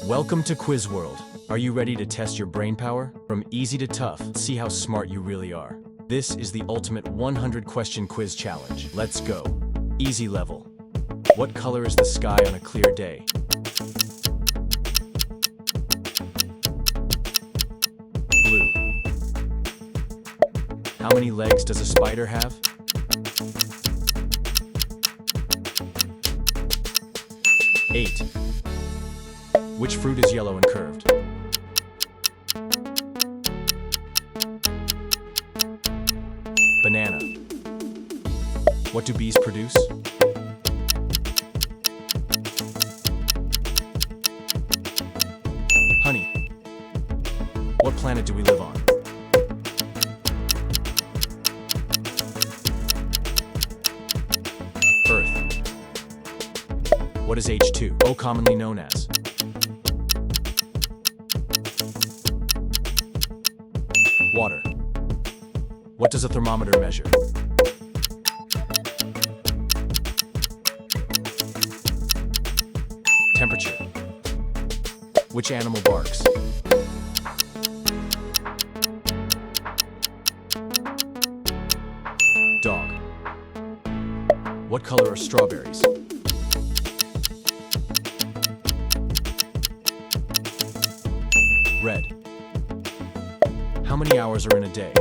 Welcome to Quiz World. Are you ready to test your brain power? From easy to tough, see how smart you really are. This is the ultimate 100-question quiz challenge. Let's go. Easy level. What color is the sky on a clear day? Blue. How many legs does a spider have? 8. Which fruit is yellow and curved? Banana. What do bees produce? Honey. What planet do we live on? Earth. What is H2O commonly known as? Water. What does a thermometer measure? Temperature. Which animal barks? Dog. What color are strawberries? Red. How many hours are in a day?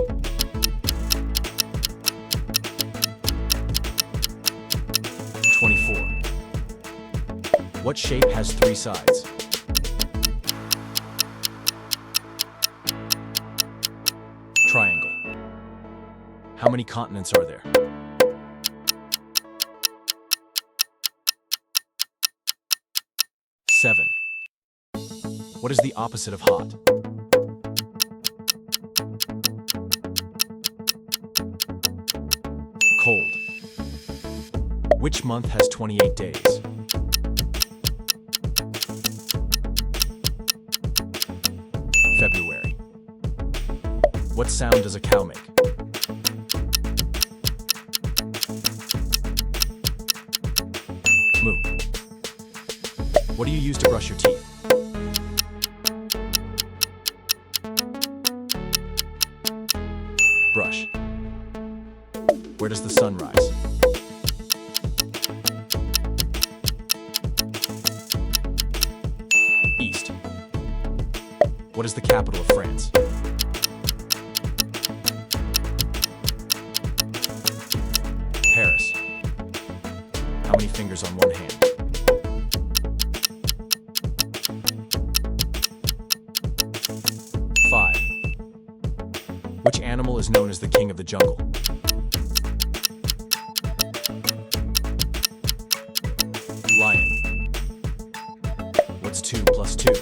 24. What shape has 3 sides? Triangle. How many continents are there? 7. What is the opposite of hot? Cold. Which month has 28 days? February. What sound does a cow make? Moo. What do you use to brush your teeth? Brush. Where does the sun rise? East. What is the capital of France? Paris. How many fingers on one hand? 5. Which animal is known as the king of the jungle? Lion. What's 2 plus 2?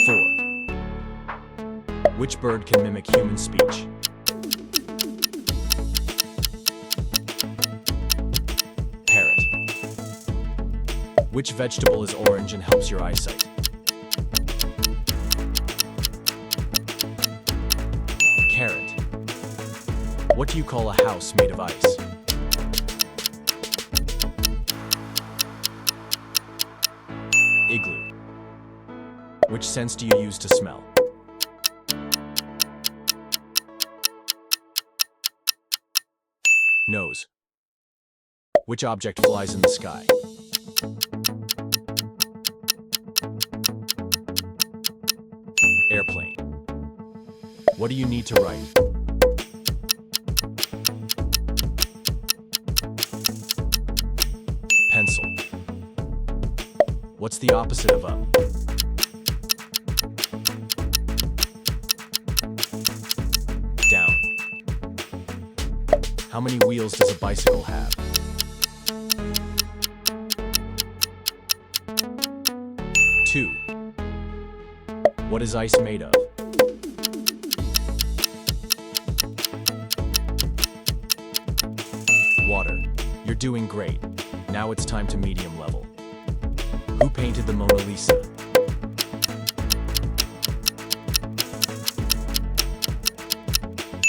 4. Which bird can mimic human speech? Parrot. Which vegetable is orange and helps your eyesight? Carrot. What do you call a house made of ice? Igloo. Which sense do you use to smell? Nose. Which object flies in the sky? Airplane. What do you need to write? Pencil. What's the opposite of up? Down. How many wheels does a bicycle have? 2. What is ice made of? Water. You're doing great. Now it's time to medium level. Who painted the Mona Lisa?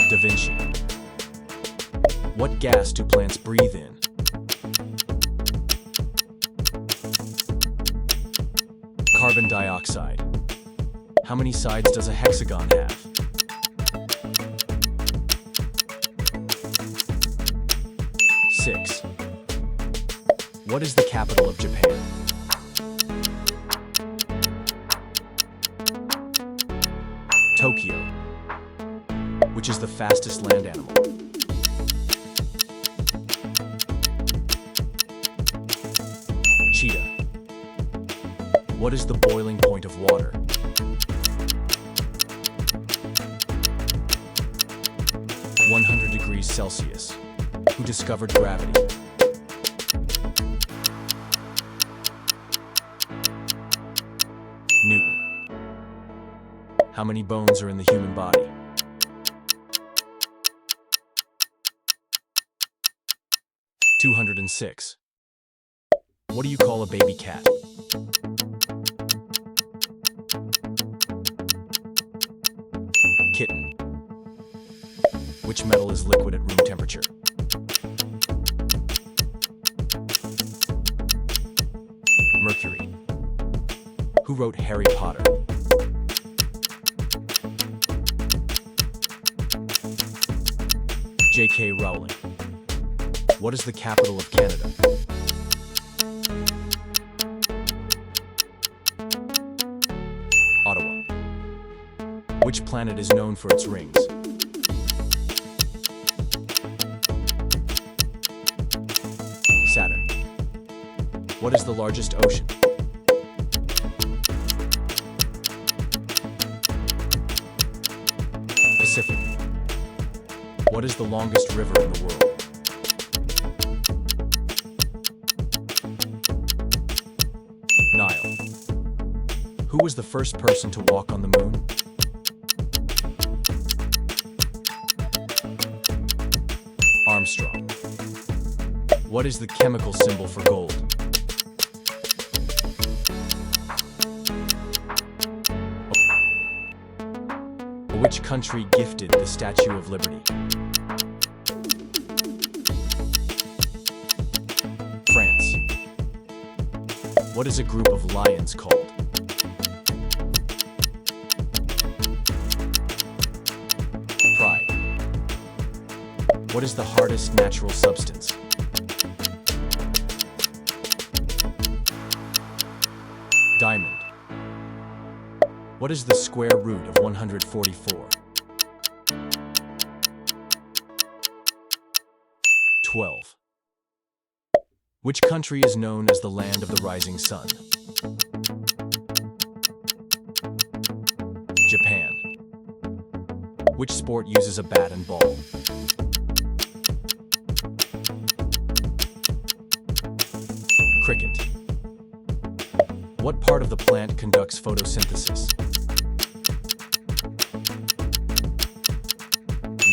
Da Vinci. What gas do plants breathe in? Carbon dioxide. How many sides does a hexagon have? 6. What is the capital of Japan? Tokyo. Which is the fastest land animal? Cheetah. What is the boiling point of water? 100 degrees Celsius. Who discovered gravity? Newton. How many bones are in the human body? 206. What do you call a baby cat? Kitten. Which metal is liquid at room temperature? Mercury. Who wrote Harry Potter? J.K. Rowling. What is the capital of Canada? Ottawa. Which planet is known for its rings? Saturn. What is the largest ocean? Pacific. What is the longest river in the world? Nile. Who was the first person to walk on the moon? Armstrong. What is the chemical symbol for gold? Which country gifted the Statue of Liberty? France. What is a group of lions called? Pride. What is the hardest natural substance? Diamond. What is the square root of 144? 12. Which country is known as the land of the rising sun? Japan. Which sport uses a bat and ball? Cricket. What part of the plant conducts photosynthesis?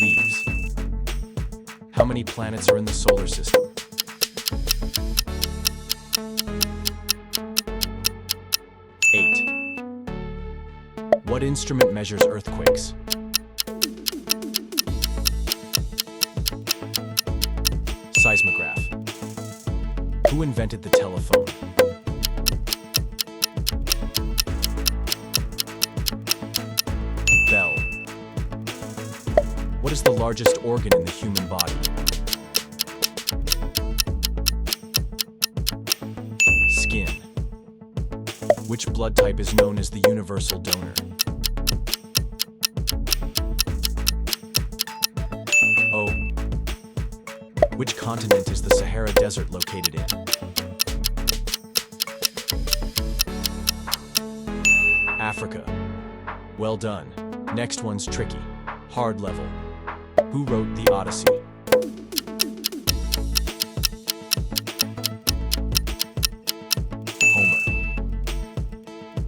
Leaves. How many planets are in the solar system? 8. What instrument measures earthquakes? Seismograph. Who invented the telephone? Bell. What is the largest organ in the human body? Skin. Which blood type is known as the universal donor? O. Which continent is the Sahara Desert located in? Africa. Well done. Next one's tricky. Hard level. Who wrote the Odyssey? Homer.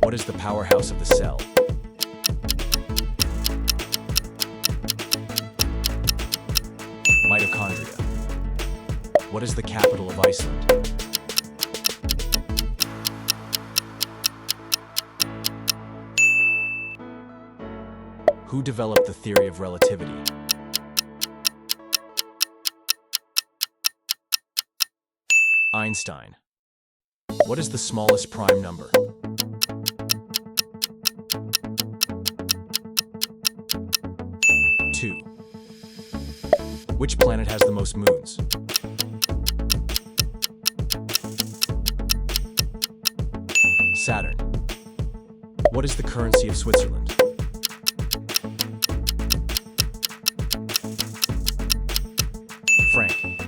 What is the powerhouse of the cell? Mitochondria. What is the capital of Iceland? Who developed the theory of relativity? Einstein. What is the smallest prime number? Which planet has the most moons? Saturn. What is the currency of Switzerland? Franc.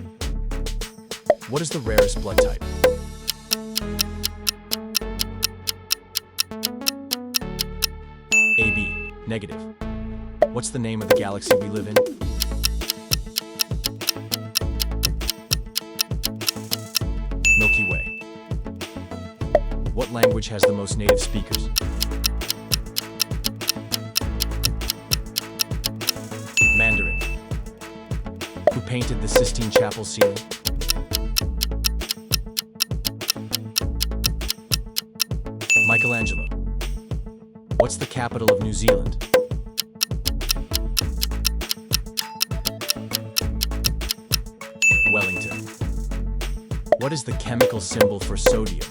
What is the rarest blood type? AB. Negative. What's the name of the galaxy we live in? Milky Way. What language has the most native speakers? Mandarin. Who painted the Sistine Chapel ceiling? Michelangelo. What's the capital of New Zealand? Wellington. What is the chemical symbol for sodium?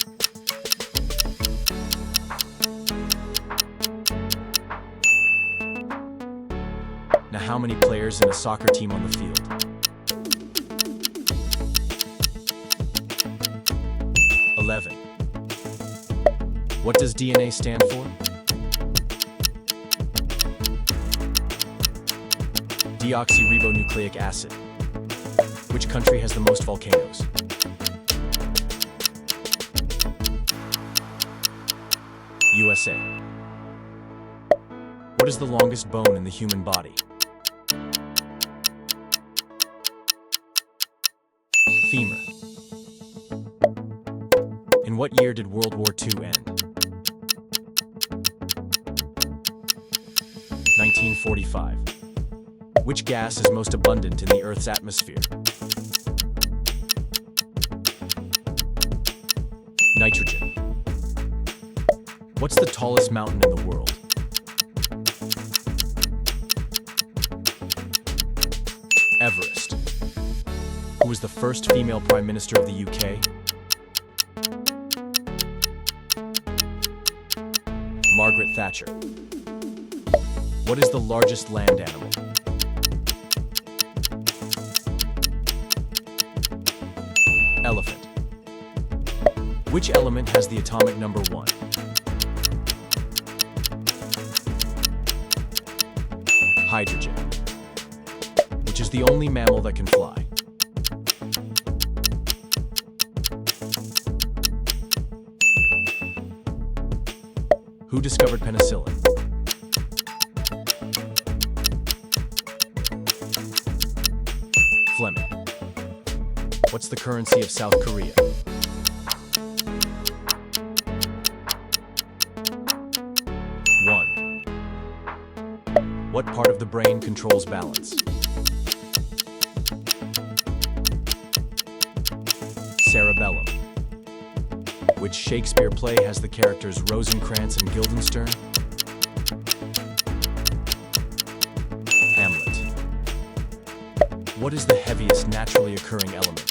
Now, how many players in a soccer team on the field? 11. What does DNA stand for? Deoxyribonucleic acid. Which country has the most volcanoes? USA. What is the longest bone in the human body? Femur. In what year did World War II end? 1945. Which gas is most abundant in the Earth's atmosphere? Nitrogen. What's the tallest mountain in the world? Everest. Who was the first female Prime Minister of the UK? Margaret Thatcher. What is the largest land animal? Elephant. Which element has the atomic number 1? Hydrogen. Which is the only mammal that can fly? Who discovered penicillin? Fleming. What's the currency of South Korea? Won. What part of the brain controls balance? Cerebellum. Which Shakespeare play has the characters Rosencrantz and Guildenstern? Hamlet. What is the heaviest naturally occurring element?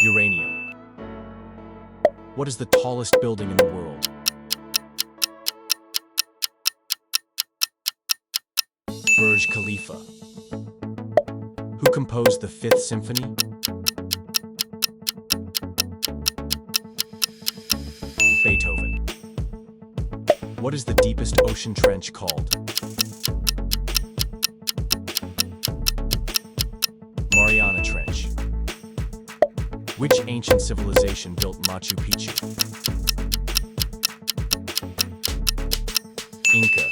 Uranium. What is the tallest building in the world? Burj Khalifa. Who composed the Fifth Symphony? Beethoven. What is the deepest ocean trench called? Mariana Trench. Which ancient civilization built Machu Picchu? Inca.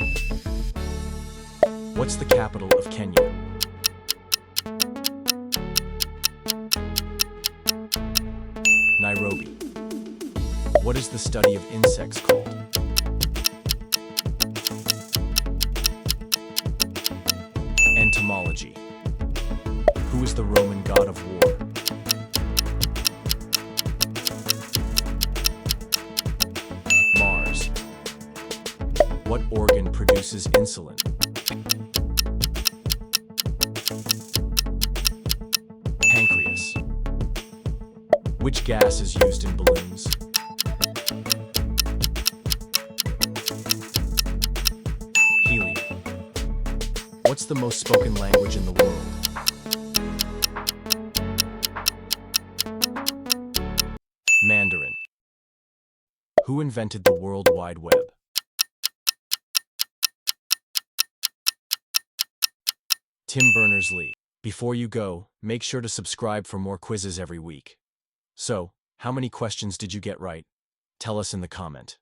What's the capital of Kenya? Nairobi. What is the study of insects called? Entomology. Who is the Roman god of war? Mars. What organ produces insulin? Pancreas. Which gas is used in balloons? Helium. What's the most spoken language in the world? Mandarin. Who invented the World Wide Web? Tim Berners-Lee. Before you go, make sure to subscribe for more quizzes every week. So, how many questions did you get right? Tell us in the comment.